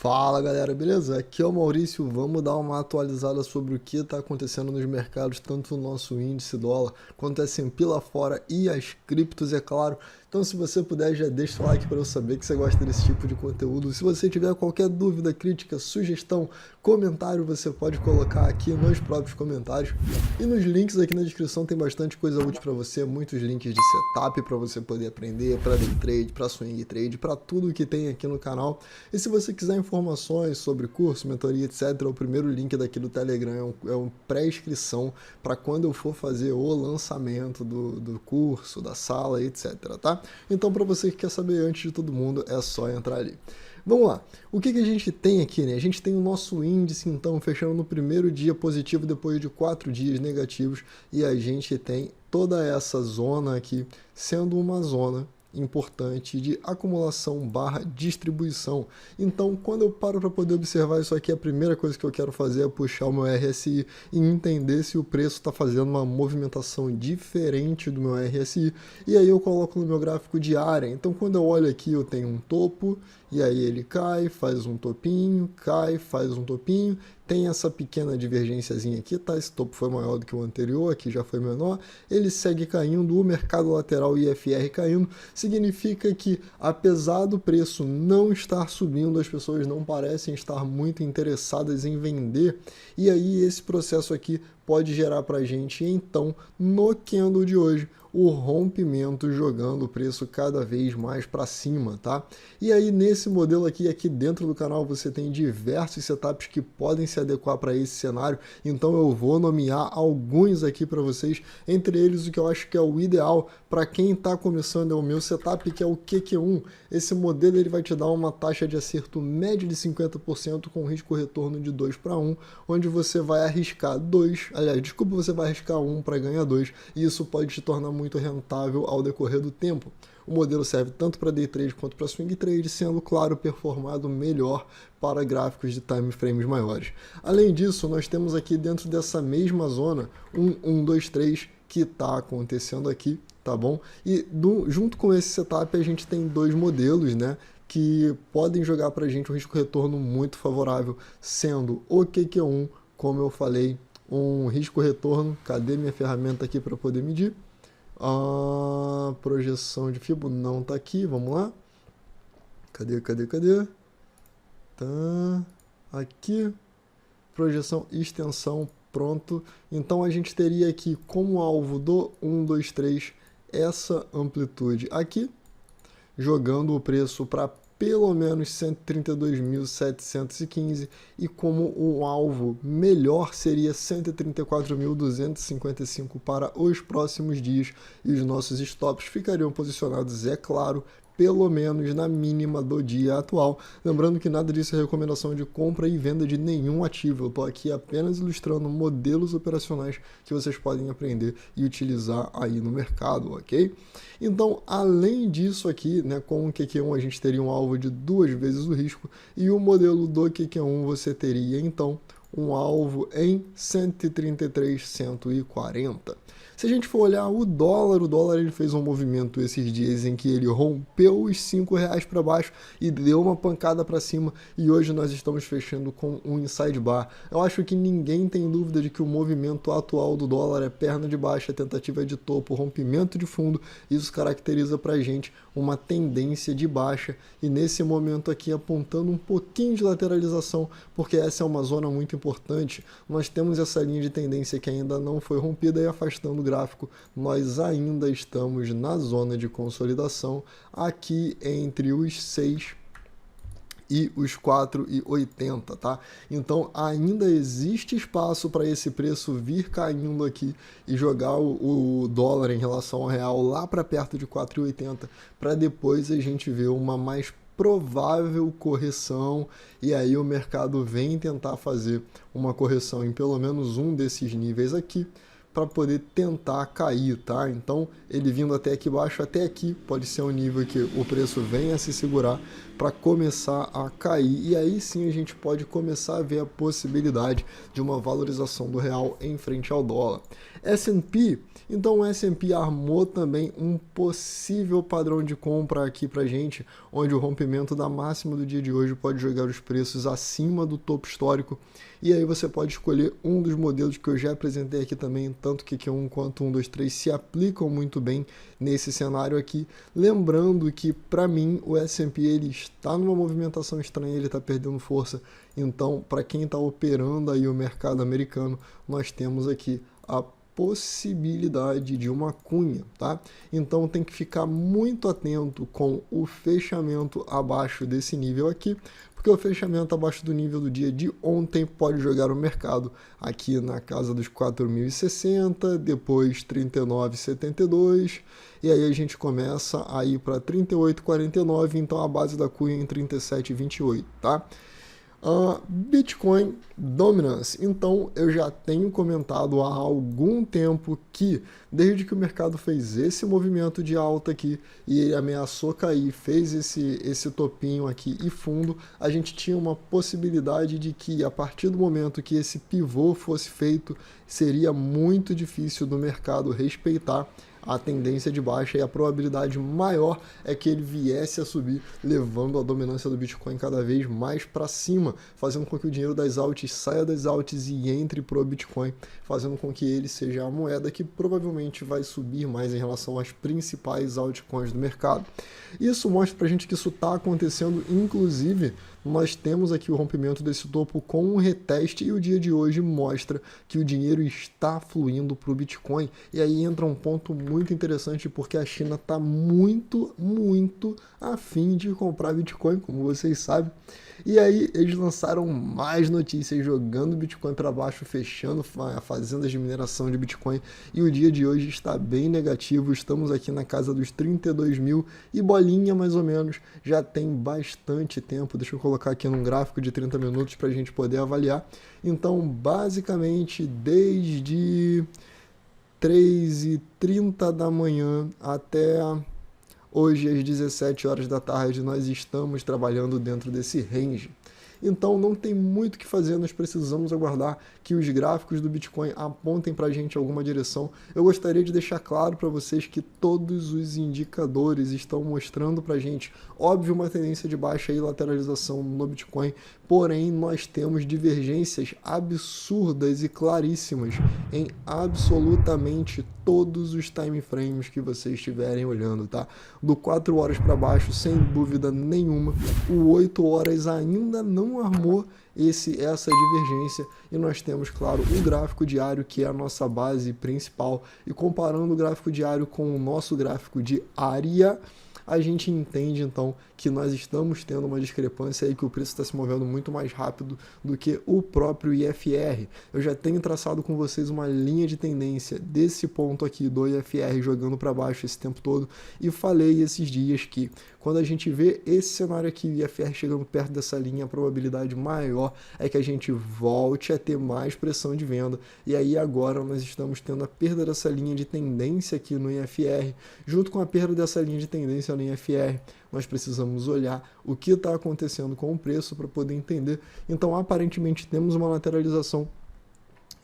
Fala galera, beleza? Aqui é o Maurício, vamos dar uma atualizada sobre o que está acontecendo nos mercados, tanto o nosso índice dólar quanto S&P lá fora e as criptos, é claro. Então se você puder já deixa o like para eu saber que você gosta desse tipo de conteúdo. Se você tiver qualquer dúvida, crítica, sugestão, comentário, você pode colocar aqui nos próprios comentários. E nos links aqui na descrição tem bastante coisa útil para você, muitos links de setup para você poder aprender, para day trade, para swing trade, para tudo que tem aqui no canal. E se você quiser informações sobre curso, mentoria, etc., o primeiro link daqui do Telegram é um pré-inscrição para quando eu for fazer o lançamento do curso, da sala, etc., tá? Então, para você que quer saber antes de todo mundo, é só entrar ali. Vamos lá, o que a gente tem aqui, né? A gente tem o nosso índice, então, fechando no primeiro dia positivo, depois de 4 dias negativos, e a gente tem toda essa zona aqui sendo uma zona importante de acumulação barra distribuição. Então, quando eu paro para poder observar isso aqui, a primeira coisa que eu quero fazer é puxar o meu RSI e entender se o preço está fazendo uma movimentação diferente do meu RSI, e aí eu coloco no meu gráfico diário. Então, quando eu olho aqui, eu tenho um topo, e aí ele cai, faz um topinho, cai, faz um topinho, tem essa pequena divergênciazinha aqui, tá? Esse topo foi maior do que o anterior, aqui já foi menor, ele segue caindo, o mercado lateral IFR caindo, significa que apesar do preço não estar subindo, as pessoas não parecem estar muito interessadas em vender, e aí esse processo aqui pode gerar para a gente, então, no candle de hoje, o rompimento jogando o preço cada vez mais para cima, tá? E aí nesse modelo aqui dentro do canal você tem diversos setups que podem se adequar para esse cenário, então eu vou nomear alguns aqui para vocês, entre eles o que eu acho que é o ideal para quem está começando é o meu setup, que é o QQ1. Esse modelo ele vai te dar uma taxa de acerto média de 50% com risco retorno de 2 para 1, onde você vai arriscar 2, aliás, desculpa, você vai arriscar 1 para ganhar 2, e isso pode te tornar muito rentável ao decorrer do tempo. O modelo serve tanto para day trade quanto para swing trade, sendo, claro, performado melhor para gráficos de time frames maiores. Além disso, nós temos aqui dentro dessa mesma zona um 1, 2, 3 que está acontecendo aqui, tá bom? E junto com esse setup a gente tem dois modelos, né, que podem jogar para a gente um risco-retorno muito favorável, sendo o QQ1, como eu falei, um risco-retorno. Cadê minha ferramenta aqui para poder medir? A projeção de Fibo não está aqui, vamos lá. Cadê? Tá aqui. Projeção, extensão, pronto. Então a gente teria aqui como alvo do 1, 2, 3 essa amplitude aqui, jogando o preço para pelo menos 132.715, e como um alvo melhor seria 134.255 para os próximos dias, e os nossos stops ficariam posicionados, é claro, pelo menos na mínima do dia atual. Lembrando que nada disso é recomendação de compra e venda de nenhum ativo. Eu estou aqui apenas ilustrando modelos operacionais que vocês podem aprender e utilizar aí no mercado, ok? Então, além disso aqui, né, com o QQ1 a gente teria um alvo de 2 vezes o risco, e o modelo do QQ1 você teria, então, um alvo em 133,140. Se a gente for olhar o dólar ele fez um movimento esses dias em que ele rompeu os R$5 para baixo e deu uma pancada para cima, e hoje nós estamos fechando com um inside bar. Eu acho que ninguém tem dúvida de que o movimento atual do dólar é perna de baixa, tentativa de topo, rompimento de fundo. Isso caracteriza para a gente uma tendência de baixa, e nesse momento aqui apontando um pouquinho de lateralização, porque essa é uma zona muito importante. Nós temos essa linha de tendência que ainda não foi rompida, e afastando o gráfico, nós ainda estamos na zona de consolidação aqui entre os 6 e os 4,80, tá? Então ainda existe espaço para esse preço vir caindo aqui e jogar o dólar em relação ao real lá para perto de 4,80, para depois a gente ver uma mais provável correção, e aí o mercado vem tentar fazer uma correção em pelo menos um desses níveis aqui, para poder tentar cair, tá? Então, ele vindo até aqui baixo, até aqui, pode ser um nível que o preço venha a se segurar, para começar a cair, e aí sim a gente pode começar a ver a possibilidade de uma valorização do real em frente ao dólar. S&P, então o S&P armou também um possível padrão de compra aqui para gente, onde o rompimento da máxima do dia de hoje pode jogar os preços acima do topo histórico, e aí você pode escolher um dos modelos que eu já apresentei aqui também, tanto que Q1 quanto 1, 2, 3 se aplicam muito bem nesse cenário aqui. Lembrando que, para mim, o S&P ele está numa movimentação estranha, ele está perdendo força. Então, para quem está operando aí o mercado americano, nós temos aqui a possibilidade de uma cunha, tá? Então tem que ficar muito atento com o fechamento abaixo desse nível aqui, porque o fechamento abaixo do nível do dia de ontem pode jogar o mercado aqui na casa dos 4.060, depois 39,72, e aí a gente começa a ir para 38,49, então a base da cunha em 37,28, tá? Bitcoin Dominance. Então eu já tenho comentado há algum tempo que desde que o mercado fez esse movimento de alta aqui e ele ameaçou cair, fez esse topinho aqui e fundo, a gente tinha uma possibilidade de que a partir do momento que esse pivô fosse feito, seria muito difícil do mercado respeitar a tendência de baixa, e a probabilidade maior é que ele viesse a subir, levando a dominância do Bitcoin cada vez mais para cima, fazendo com que o dinheiro das alts saia das alts e entre para o Bitcoin, fazendo com que ele seja a moeda que provavelmente vai subir mais em relação às principais altcoins do mercado. Isso mostra para a gente que isso está acontecendo, inclusive nós temos aqui o rompimento desse topo com um reteste, e o dia de hoje mostra que o dinheiro está fluindo para o Bitcoin. E aí entra um ponto muito interessante, porque a China está muito afim de comprar Bitcoin, como vocês sabem. E aí eles lançaram mais notícias jogando Bitcoin para baixo, fechando fazendas de mineração de Bitcoin, e o dia de hoje está bem negativo. Estamos aqui na casa dos 32 mil e bolinha mais ou menos, já tem bastante tempo. Deixa eu colocar aqui num gráfico de 30 minutos para a gente poder avaliar. Então basicamente desde 3h30 da manhã até hoje às 17 horas da tarde nós estamos trabalhando dentro desse range. Então não tem muito o que fazer, nós precisamos aguardar que os gráficos do Bitcoin apontem para a gente alguma direção. Eu gostaria de deixar claro para vocês que todos os indicadores estão mostrando para a gente, óbvio, uma tendência de baixa e lateralização no Bitcoin, porém nós temos divergências absurdas e claríssimas em absolutamente todos os time frames que vocês estiverem olhando, tá? Do 4 horas para baixo, sem dúvida nenhuma, o 8 horas ainda não armou essa divergência, e nós temos, claro, o gráfico diário, que é a nossa base principal, e comparando o gráfico diário com o nosso gráfico de área, a gente entende então que nós estamos tendo uma discrepância aí, que o preço está se movendo muito mais rápido do que o próprio IFR. Eu já tenho traçado com vocês uma linha de tendência desse ponto aqui do IFR jogando para baixo esse tempo todo, e falei esses dias que quando a gente vê esse cenário aqui, o IFR chegando perto dessa linha, a probabilidade maior é que a gente volte a ter mais pressão de venda, e aí agora nós estamos tendo a perda dessa linha de tendência aqui no IFR, junto com a perda dessa linha de tendência no IFR, nós precisamos olhar o que está acontecendo com o preço para poder entender. Então aparentemente temos uma lateralização,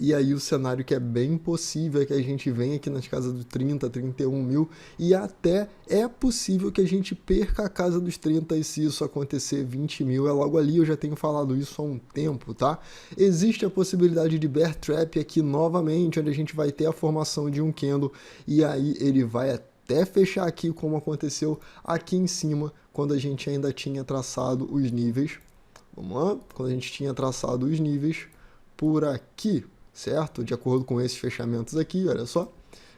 e aí o cenário que é bem possível é que a gente venha aqui nas casas dos 30, 31 mil, e até é possível que a gente perca a casa dos 30, e se isso acontecer 20 mil é logo ali. Eu já tenho falado isso há um tempo, tá? Existe a possibilidade de bear trap aqui novamente, onde a gente vai ter a formação de um candle, e aí ele vai até fechar aqui, como aconteceu aqui em cima, quando a gente ainda tinha traçado os níveis. Vamos lá? Quando a gente tinha traçado os níveis por aqui, certo? De acordo com esses fechamentos aqui, olha só,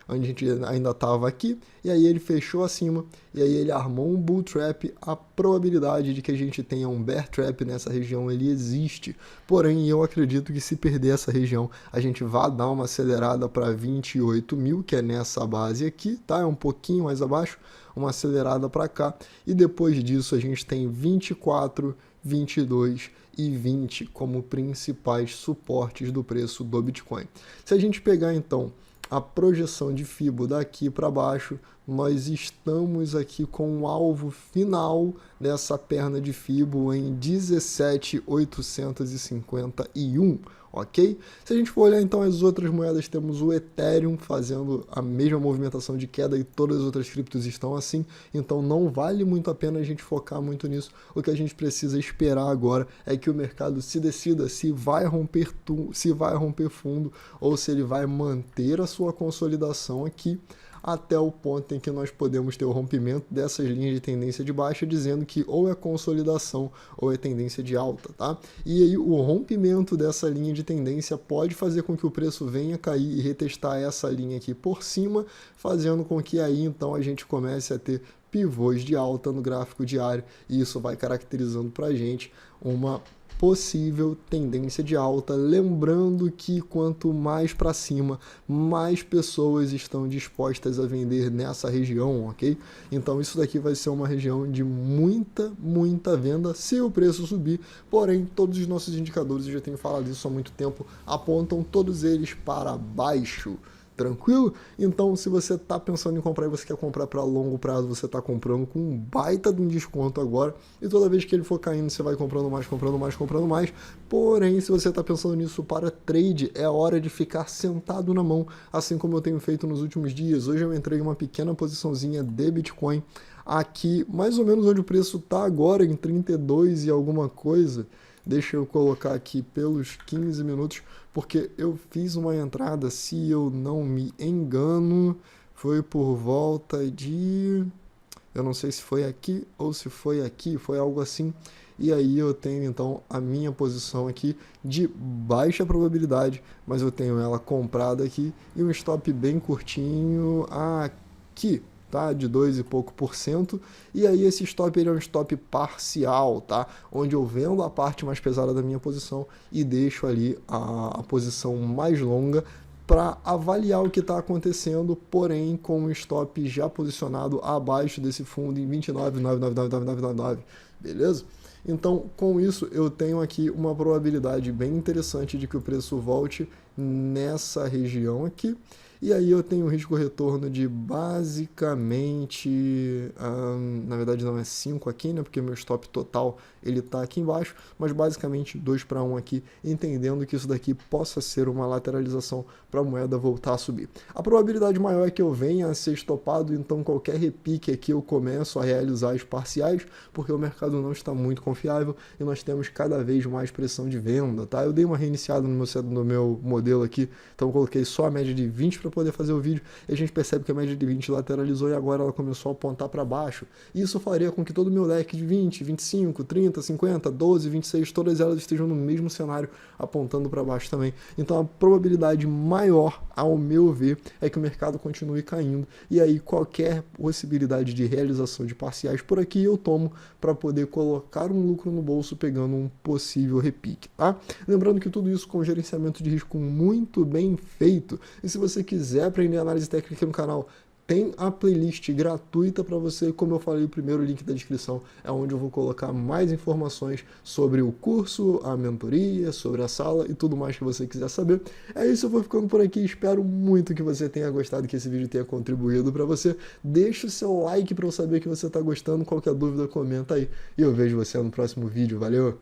onde a gente ainda estava aqui, e aí ele fechou acima, e aí ele armou um bull trap. A probabilidade de que a gente tenha um bear trap nessa região, ele existe, porém eu acredito que se perder essa região, a gente vai dar uma acelerada para 28 mil, que é nessa base aqui, tá? É um pouquinho mais abaixo, uma acelerada para cá, e depois disso a gente tem 24, 22 e 20 como principais suportes do preço do Bitcoin. Se a gente pegar então a projeção de Fibo daqui para baixo, nós estamos aqui com um alvo final nessa perna de Fibo em 17.851, ok? Se a gente for olhar então as outras moedas, temos o Ethereum fazendo a mesma movimentação de queda e todas as outras criptos estão assim, então não vale muito a pena a gente focar muito nisso. O que a gente precisa esperar agora é que o mercado se decida se vai romper fundo ou se ele vai manter a sua consolidação aqui até o ponto em que nós podemos ter o rompimento dessas linhas de tendência de baixa, dizendo que ou é consolidação ou é tendência de alta, tá? E aí o rompimento dessa linha de tendência pode fazer com que o preço venha cair e retestar essa linha aqui por cima, fazendo com que aí então a gente comece a ter pivôs de alta no gráfico diário, e isso vai caracterizando para a gente uma possível tendência de alta, lembrando que quanto mais para cima, mais pessoas estão dispostas a vender nessa região, ok? Então isso daqui vai ser uma região de muita venda se o preço subir, porém todos os nossos indicadores, eu já tenho falado isso há muito tempo, apontam todos eles para baixo. Tranquilo? Então, se você está pensando em comprar e você quer comprar para longo prazo, você está comprando com um baita de um desconto agora, e toda vez que ele for caindo, você vai comprando mais, comprando mais, comprando mais. Porém, se você está pensando nisso para trade, é hora de ficar sentado na mão, assim como eu tenho feito nos últimos dias. Hoje eu entrei em uma pequena posiçãozinha de Bitcoin, aqui mais ou menos onde o preço está agora, em 32 e alguma coisa. Deixa eu colocar aqui pelos 15 minutos, porque eu fiz uma entrada, se eu não me engano, foi por volta de... eu não sei se foi aqui ou se foi aqui, foi algo assim. E aí eu tenho então a minha posição aqui de baixa probabilidade, mas eu tenho ela comprada aqui e um stop bem curtinho aqui, tá? De 2 e pouco por cento, e aí esse stop ele é um stop parcial, tá? Onde eu vendo a parte mais pesada da minha posição e deixo ali a posição mais longa para avaliar o que está acontecendo, porém com o stop já posicionado abaixo desse fundo em 29,99999, beleza? Então, com isso, eu tenho aqui uma probabilidade bem interessante de que o preço volte nessa região aqui. E aí eu tenho um risco-retorno de basicamente, na verdade não é 5 aqui, né, porque meu stop total ele está aqui embaixo, mas basicamente 2 para 1 aqui, entendendo que isso daqui possa ser uma lateralização para a moeda voltar a subir. A probabilidade maior é que eu venha a ser estopado, então qualquer repique aqui eu começo a realizar as parciais, porque o mercado não está muito confiável e nós temos cada vez mais pressão de venda, tá? Eu dei uma reiniciada no meu modelo aqui, então coloquei só a média de 20 para poder fazer o vídeo, e a gente percebe que a média de 20 lateralizou e agora ela começou a apontar para baixo. Isso faria com que todo o meu leque de 20, 25, 30, 50, 12, 26, todas elas estejam no mesmo cenário, apontando para baixo também. Então a probabilidade maior, ao meu ver, é que o mercado continue caindo, e aí qualquer possibilidade de realização de parciais por aqui eu tomo para poder colocar um lucro no bolso pegando um possível repique, tá? Lembrando que tudo isso com gerenciamento de risco muito bem feito, e se você quiser aprender análise técnica aqui no canal, tem a playlist gratuita para você, como eu falei, o primeiro link da descrição é onde eu vou colocar mais informações sobre o curso, a mentoria, sobre a sala e tudo mais que você quiser saber. É isso, eu vou ficando por aqui, espero muito que você tenha gostado, que esse vídeo tenha contribuído para você. Deixa o seu like para eu saber que você está gostando, qualquer dúvida comenta aí e eu vejo você no próximo vídeo, valeu!